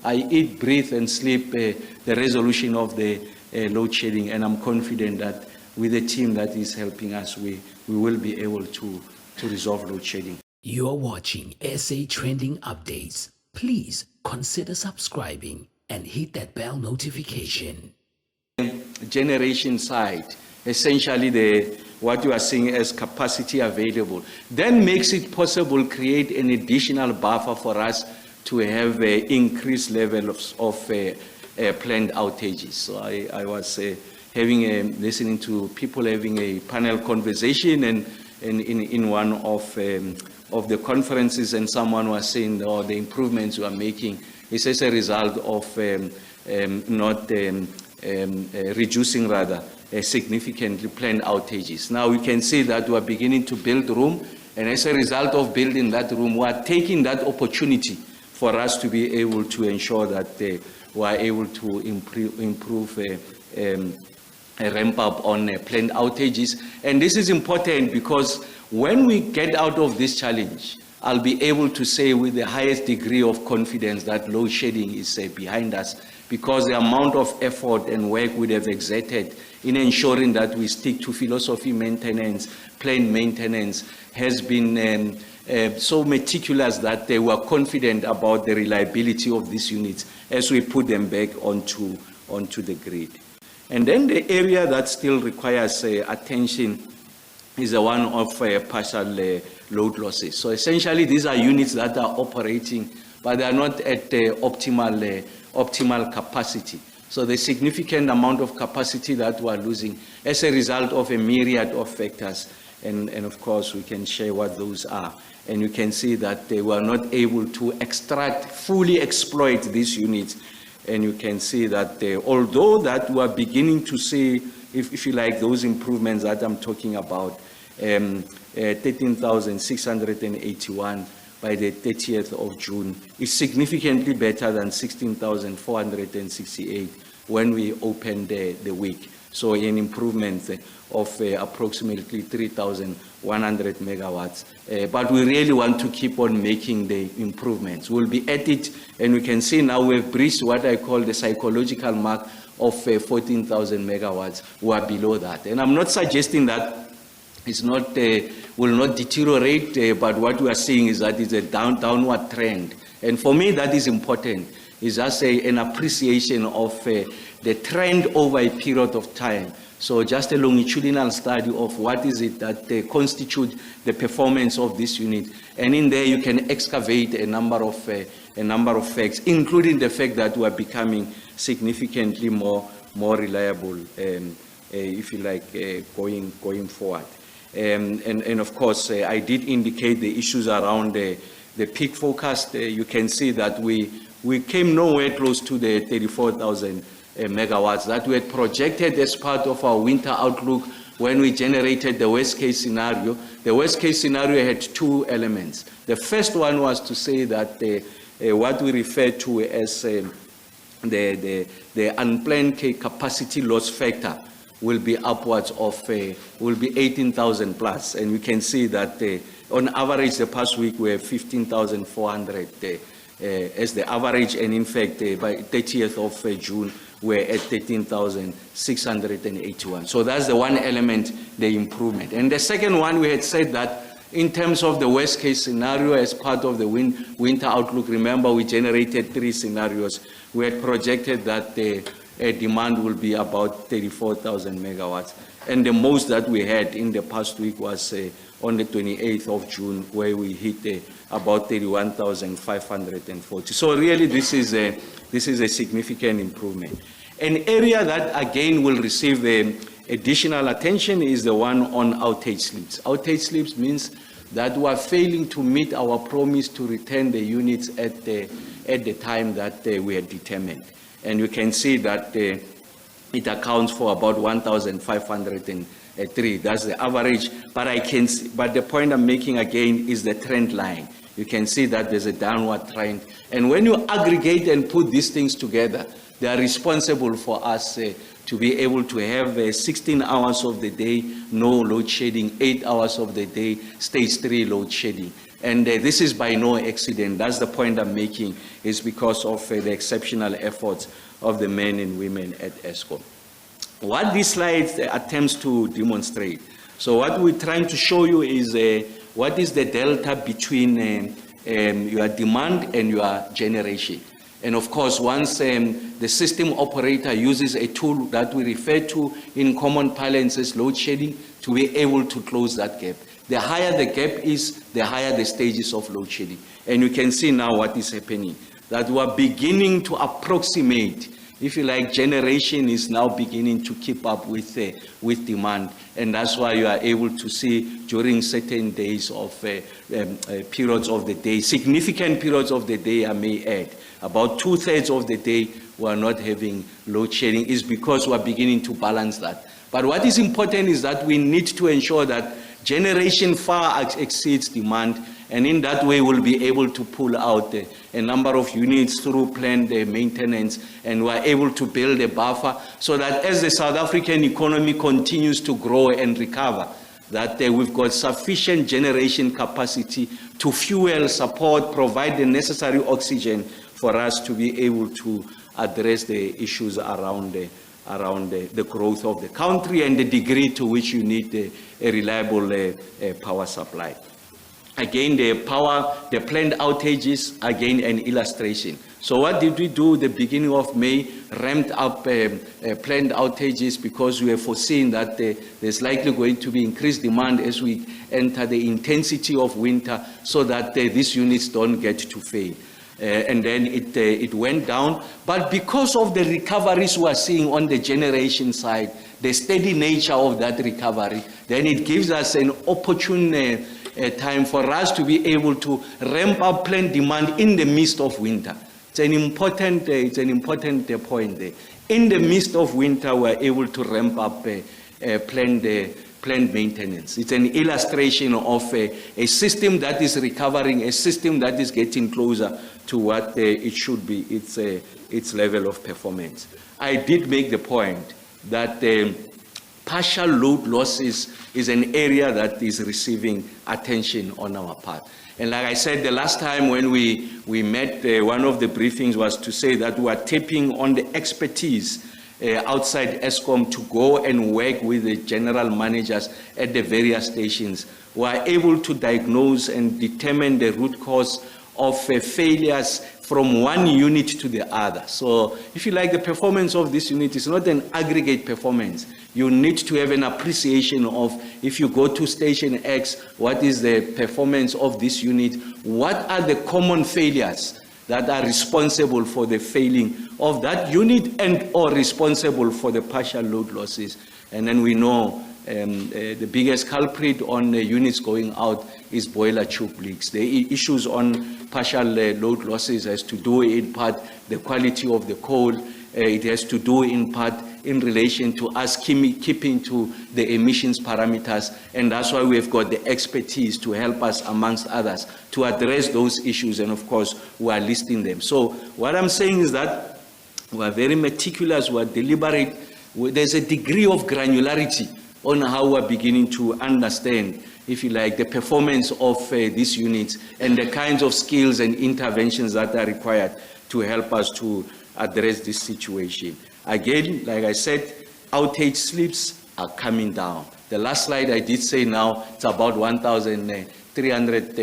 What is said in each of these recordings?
I eat, breathe, and sleep the resolution of the load shedding, and I'm confident that with the team that is helping us, we will be able to resolve load shedding. You're watching SA Trending Updates. Please consider subscribing and hit that bell notification. Generation side, essentially what you are seeing as capacity available, then makes it possible create an additional buffer for us to have increased levels of planned outages. So I was listening to people having a panel conversation, and in one of the conferences, and someone was saying, the improvements we are making is as a result of reducing significantly planned outages. Now we can see that we are beginning to build room, and as a result of building that room, we are taking that opportunity for us to be able to ensure that we are able to improve ramp up on planned outages. And this is important because when we get out of this challenge, I'll be able to say with the highest degree of confidence that load shedding is behind us, because the amount of effort and work we have exerted in ensuring that we stick to philosophy maintenance, planned maintenance, has been so meticulous that they were confident about the reliability of these units as we put them back onto the grid. And then the area that still requires attention is the one of partial load losses. So essentially, these are units that are operating, but they are not at optimal capacity. So the significant amount of capacity that we are losing as a result of a myriad of factors, and of course we can share what those are. And you can see that they were not able to fully exploit these units. And you can see that although that we are beginning to see, if you like, those improvements that I'm talking about, 13,681 by the 30th of June is significantly better than 16,468 when we opened the week. So an improvement of approximately 3,100 megawatts. But we really want to keep on making the improvements. We'll be at it, and we can see now we've breached what I call the psychological mark of 14,000 megawatts. We are below that. And I'm not suggesting that it's not, will not deteriorate, but what we are seeing is that it's a downward trend. And for me, that is important. It's just an appreciation of the trend over a period of time. So just a longitudinal study of what is it that constitute the performance of this unit. And in there, you can excavate a number of facts, including the fact that we are becoming significantly more reliable, if you like, going forward. And of course, I did indicate the issues around the peak forecast. You can see that we came nowhere close to the 34,000 megawatts that we had projected as part of our winter outlook when we generated the worst case scenario. The worst case scenario had two elements. The first one was to say that what we refer to as the unplanned capacity loss factor will be upwards of, will be 18,000 plus. And we can see that on average the past week we have 15,400 as the average, and in fact by 30th of June we're at 13,681. So that's the one element, the improvement. And the second one, we had said that in terms of the worst case scenario as part of the winter outlook, remember we generated 3 scenarios. We had projected that the demand will be about 34,000 megawatts. And the most that we had in the past week was on the 28th of June, where we hit about 31,540. So really this is a significant improvement. An area that again will receive additional attention is the one on outage slips. Outage slips means that we are failing to meet our promise to return the units at the time that we had determined. And you can see that it accounts for about 1,503. That's the average. But the point I'm making again is the trend line. You can see that there's a downward trend. And when you aggregate and put these things together, they are responsible for us to be able to have 16 hours of the day no load shedding, 8 hours of the day stage 3 load shedding. And this is by no accident. That's the point I'm making, is because of the exceptional efforts of the men and women at Eskom. What this slide attempts to demonstrate, so what we're trying to show you is what is the delta between your demand and your generation. And of course, once the system operator uses a tool that we refer to in common parlance as load shedding to be able to close that gap. The higher the gap is, the higher the stages of load shedding. And you can see now what is happening, that we are beginning to approximate, if you like, generation is now beginning to keep up with demand. And that's why you are able to see during certain days of periods of the day, significant periods of the day, I may add, about 2/3 of the day we are not having load shedding, is because we are beginning to balance that. But what is important is that we need to ensure that generation far exceeds demand, and in that way we'll be able to pull out a number of units through planned maintenance, and we're able to build a buffer so that as the South African economy continues to grow and recover, that we've got sufficient generation capacity to fuel, support, provide the necessary oxygen for us to be able to address the issues around the growth of the country and the degree to which you need a reliable power supply. Again, the planned outages, again, an illustration. So what did we do? The beginning of May, ramped up planned outages because we have foreseen that there's likely going to be increased demand as we enter the intensity of winter, so that these units don't get to fail. And then it went down. But because of the recoveries we are seeing on the generation side, the steady nature of that recovery, then it gives us an opportune time for us to be able to ramp up planned demand in the midst of winter. It's an important point there. In the midst of winter, we're able to ramp up planned maintenance. It's an illustration of a system that is recovering, a system that is getting closer to what it should be, its level of performance. I did make the point that partial load losses is an area that is receiving attention on our part. And like I said, the last time when we met, one of the briefings was to say that we are tapping on the expertise outside Eskom to go and work with the general managers at the various stations, who are able to diagnose and determine the root cause of failures from one unit to the other. So if you like, the performance of this unit is not an aggregate performance. You need to have an appreciation of, if you go to station X, what is the performance of this unit? What are the common failures that are responsible for the failing of that unit and or responsible for the partial load losses? And then we know the biggest culprit on units going out is boiler tube leaks. The issues on partial load losses has to do in part the quality of the coal. It has to do in part in relation to us keeping to the emissions parameters, and that's why we've got the expertise to help us, amongst others, to address those issues, and of course we are listing them. So what I'm saying is that we are very meticulous, we are deliberate. There's a degree of granularity on how we're beginning to understand, if you like, the performance of these units and the kinds of skills and interventions that are required to help us to address this situation. Again, like I said, outage slips are coming down. The last slide I did say now it's about 1,300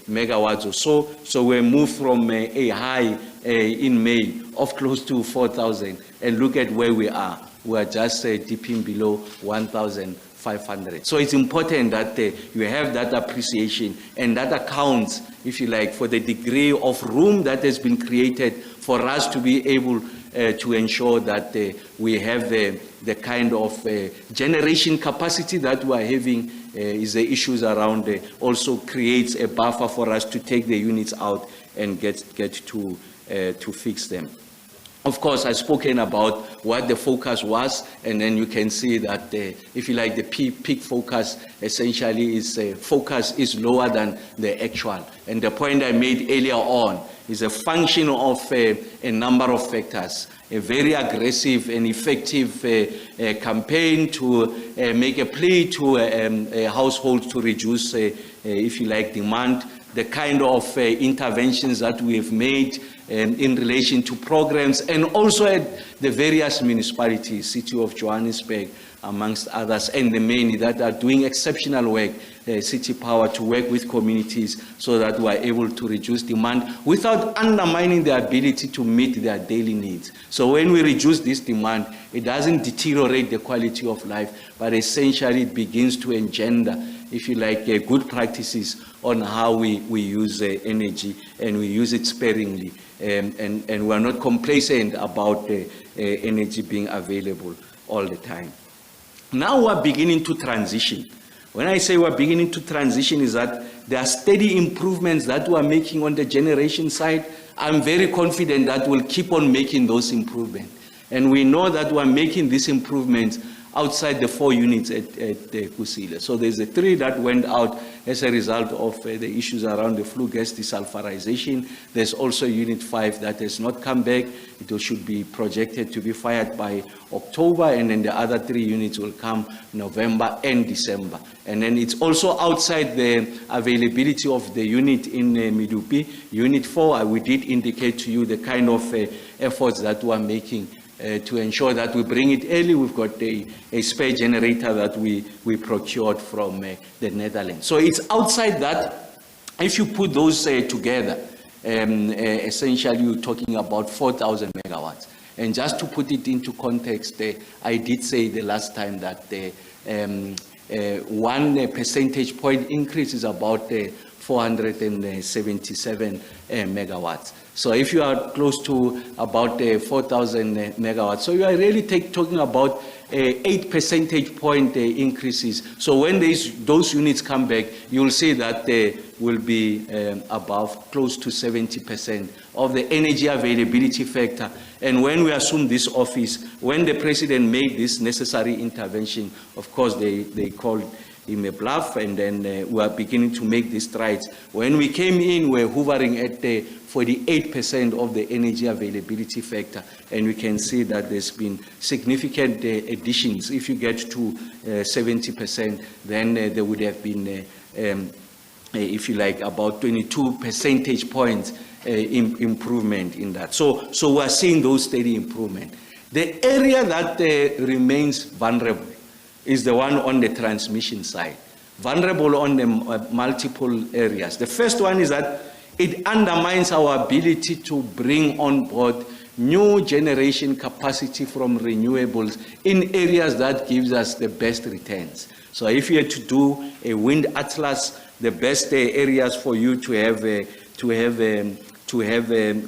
megawatts or so. So we moved from a high in May of close to 4,000, and look at where we are. We are just dipping below 1,500. So it's important that you have that appreciation, and that accounts, if you like, for the degree of room that has been created for us to be able to ensure that we have the kind of generation capacity that we are having. Is the issues around also creates a buffer for us to take the units out and get to fix them. Of course, I've spoken about what the focus was, and then you can see that, if you like, the peak focus essentially is focus is lower than the actual. And the point I made earlier on is a function of a number of factors. A very aggressive and effective campaign to make a plea to households to reduce, if you like, demand. the kind of interventions that we have made in relation to programs, and also at the various municipalities, City of Johannesburg, amongst others, and the many that are doing exceptional work, City Power, to work with communities so that we are able to reduce demand without undermining their ability to meet their daily needs. So when we reduce this demand, it doesn't deteriorate the quality of life, but essentially it begins to engender, if you like, good practices on how we use energy, and we use it sparingly, and we are not complacent about energy being available all the time. Now we are beginning to transition. When I say we're beginning to transition, is that there are steady improvements that we are making on the generation side. I'm very confident that we'll keep on making those improvements. And we know that we're making these improvements outside the 4 units at Kusile. So there's a 3 that went out as a result of the issues around the flue gas desulfurization. There's also Unit 5 that has not come back. It should be projected to be fired by October, and then the other 3 units will come November and December. And then it's also outside the availability of the unit in Medupi. Unit 4, we did indicate to you the kind of efforts that we are making to ensure that we bring it early. We've got a spare generator that we procured from the Netherlands. So it's outside that. If you put those together, essentially you're talking about 4,000 megawatts. And just to put it into context, I did say the last time that 1 percentage point increase is about 477 megawatts. So if you are close to about 4,000 megawatts, so you are really talking about 8 percentage point increases. So when those units come back, you will see that they will be above close to 70% of the energy availability factor. And when we assume this office, when the president made this necessary intervention, of course they called him a bluff, and then we are beginning to make these strides. When we came in, we're hovering at 48% of the energy availability factor, and we can see that there's been significant additions. If you get to 70%, then there would have been, if you like, about 22 percentage points improvement in that. So we are seeing those steady improvement. The area that remains vulnerable is the one on the transmission side, vulnerable on the multiple areas. The first one is that it undermines our ability to bring on board new generation capacity from renewables in areas that gives us the best returns. So if you had to do a wind atlas, the best areas for you to have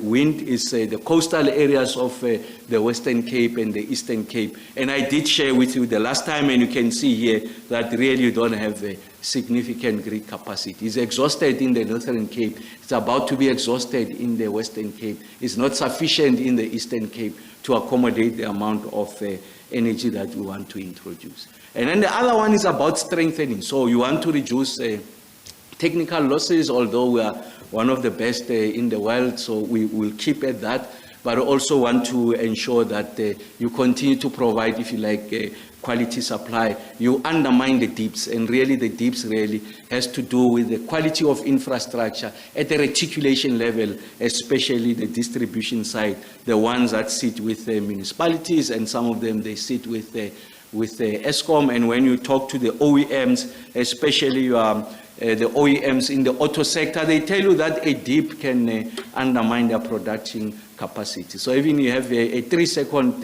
wind is the coastal areas of the Western Cape and the Eastern Cape. And I did share with you the last time, and you can see here that really you don't have a significant grid capacity. It's exhausted in the Northern Cape. It's about to be exhausted in the Western Cape. It's not sufficient in the Eastern Cape to accommodate the amount of energy that we want to introduce. And then the other one is about strengthening. So you want to reduce technical losses, although we are one of the best in the world, so we will keep at that, but also want to ensure that you continue to provide, if you like, quality supply. You undermine the dips, and really the dips really has to do with the quality of infrastructure at the reticulation level, especially the distribution side, the ones that sit with the municipalities, and some of them they sit with the ESCOM. And when you talk to the OEMs, especially the OEMs in the auto sector, they tell you that a dip can undermine their production capacity. So even you have a 3-second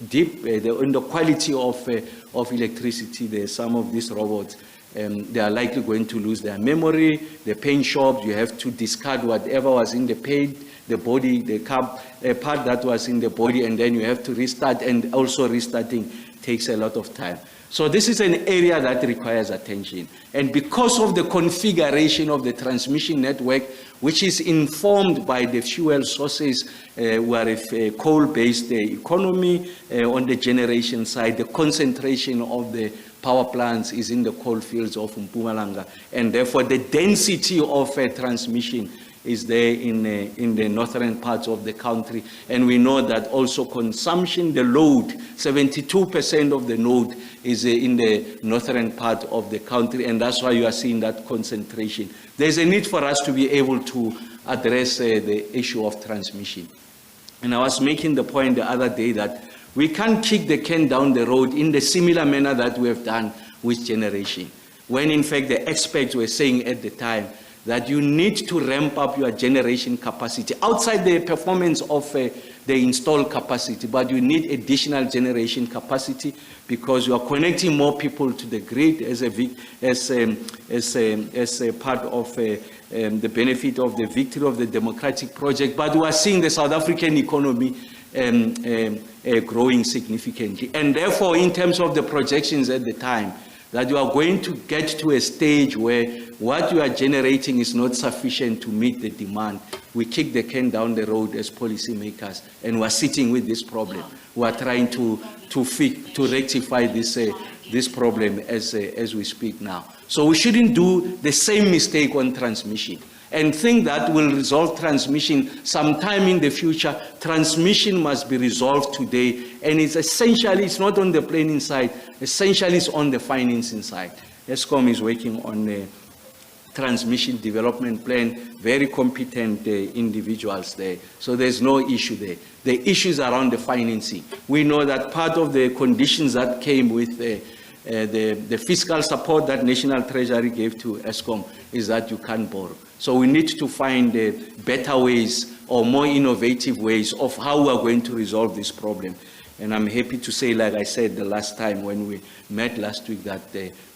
dip in the quality of electricity, some of these robots, they are likely going to lose their memory. The paint shop, you have to discard whatever was in the paint, the body, the part that was in the body, and then you have to restart, and also restarting takes a lot of time. So this is an area that requires attention. And because of the configuration of the transmission network, which is informed by the fuel sources, we are a coal-based economy on the generation side, the concentration of the power plants is in the coal fields of Mpumalanga, and therefore the density of transmission is there in the northern parts of the country. And we know that also consumption, the load, 72% of the load is in the northern part of the country, and that's why you are seeing that concentration. There's a need for us to be able to address the issue of transmission. And I was making the point the other day that we can't kick the can down the road in the similar manner that we have done with generation, when in fact the experts were saying at the time that you need to ramp up your generation capacity outside the performance of the installed capacity, but you need additional generation capacity because you are connecting more people to the grid as a part of the benefit of the victory of the democratic project. But we are seeing the South African economy growing significantly. And therefore, in terms of the projections at the time, that you are going to get to a stage where what you are generating is not sufficient to meet the demand. We kick the can down the road as policymakers, and we are sitting with this problem. We are trying to rectify this problem as we speak now. So we shouldn't do the same mistake on transmission and think that will resolve transmission sometime in the future. Transmission must be resolved today, and it's essentially, it's not on the planning side, essentially it's on the financing side. Eskom is working on a transmission development plan, very competent individuals there, so there's no issue there. The issue is around the financing. We know that part of the conditions that came with the fiscal support that National Treasury gave to Eskom is that you can't borrow. So we need to find better ways or more innovative ways of how we are going to resolve this problem. And I'm happy to say, like I said the last time when we met last week, that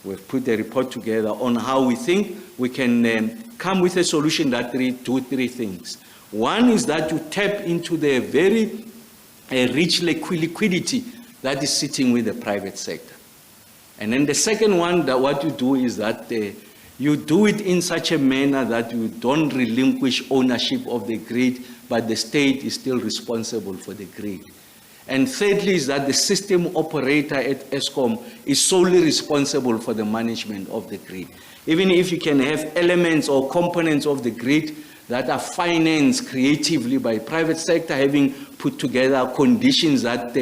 we've put a report together on how we think we can come with a solution that do three things. One is that you tap into the very rich liquidity that is sitting with the private sector. And then the second one, that what you do is that you do it in such a manner that you don't relinquish ownership of the grid, but the state is still responsible for the grid. And thirdly is that the system operator at Eskom is solely responsible for the management of the grid. Even if you can have elements or components of the grid that are financed creatively by private sector, having put together conditions that,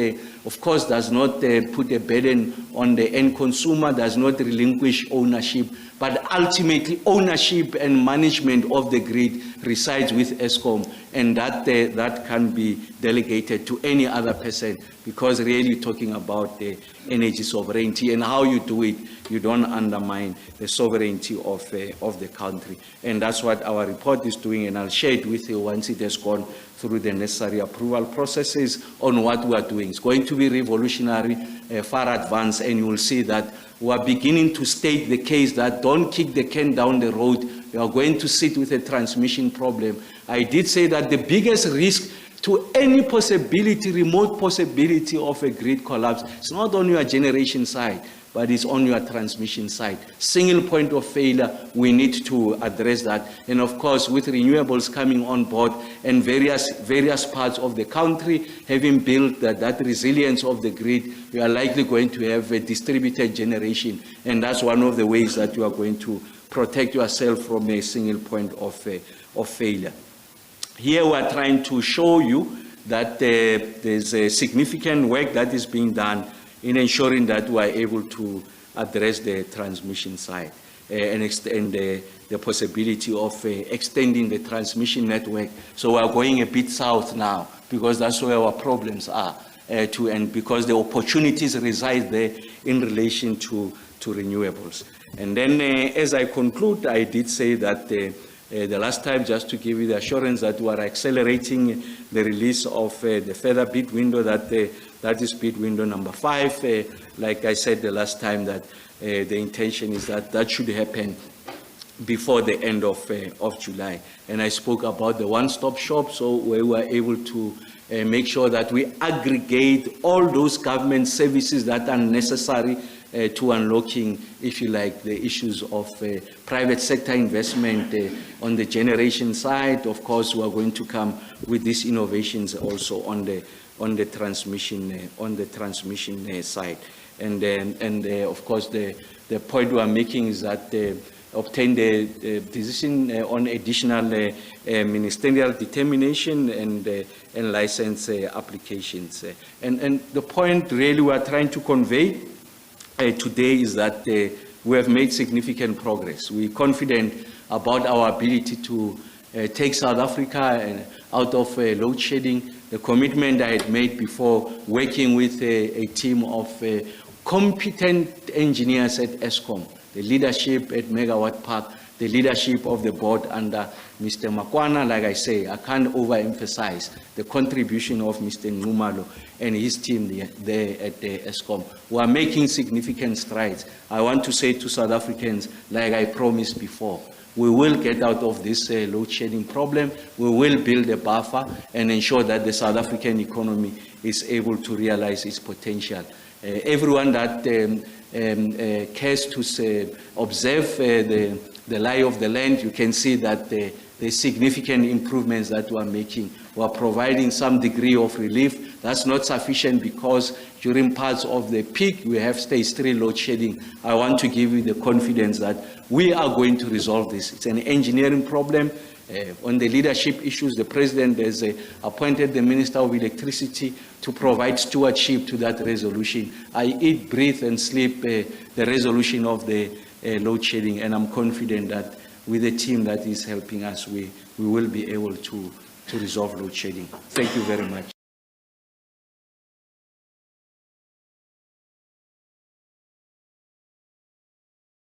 of course, does not put a burden on the end consumer, does not relinquish ownership, but ultimately ownership and management of the grid resides with Eskom, and that can be delegated to any other person, because really talking about the energy sovereignty, and how you do it, you don't undermine the sovereignty of the country. And that's what our report is doing, and I'll share it with you once it has gone through the necessary approval processes on what we are doing. It's going to be revolutionary, far advanced, and you will see that we are beginning to state the case that don't kick the can down the road. You are going to sit with a transmission problem. I did say that the biggest risk to any possibility, remote possibility of a grid collapse, it's not on your generation side, but it's on your transmission side. Single point of failure, we need to address that. And of course, with renewables coming on board and various parts of the country having built that resilience of the grid, you are likely going to have a distributed generation. And that's one of the ways that you are going to protect yourself from a single point of failure. Here we are trying to show you that there's a significant work that is being done in ensuring that we are able to address the transmission side and extend the possibility of extending the transmission network. So we are going a bit south now, because that's where our problems are, and because the opportunities reside there in relation to renewables. And then as I conclude, I did say that the last time, just to give you the assurance that we are accelerating the release of the further bid window, that is bid window number 5. Like I said the last time, that the intention is that should happen before the end of July. And I spoke about the one-stop shop, so where we are able to make sure that we aggregate all those government services that are necessary to unlocking, if you like, the issues of private sector investment on the generation side. Of course, we are going to come with these innovations also on the transmission side. And of course, the point we are making is that obtained a decision on additional ministerial determination and license applications. And the point really we are trying to convey today is that we have made significant progress. We're confident about our ability to take South Africa out of load shedding. The commitment I had made before, working with a team of competent engineers at Eskom, the leadership at Megawatt Park, the leadership of the board under Mr. Makwana. Like I say, I can't overemphasize the contribution of Mr. Nxumalo and his team there at Eskom. We are making significant strides. I want to say to South Africans, like I promised before, we will get out of this load shedding problem. We will build a buffer and ensure that the South African economy is able to realize its potential. Everyone that cares to observe the lie of the land, you can see that the significant improvements that we are making. We are providing some degree of relief. That's not sufficient because during parts of the peak, we have stage 3 load shedding. I want to give you the confidence that we are going to resolve this. It's an engineering problem. On the leadership issues, the President has appointed the Minister of Electricity to provide stewardship to that resolution. I eat, breathe, and sleep the resolution of the load shedding, and I'm confident that with the team that is helping us, we will be able to resolve load shedding. Thank you very much.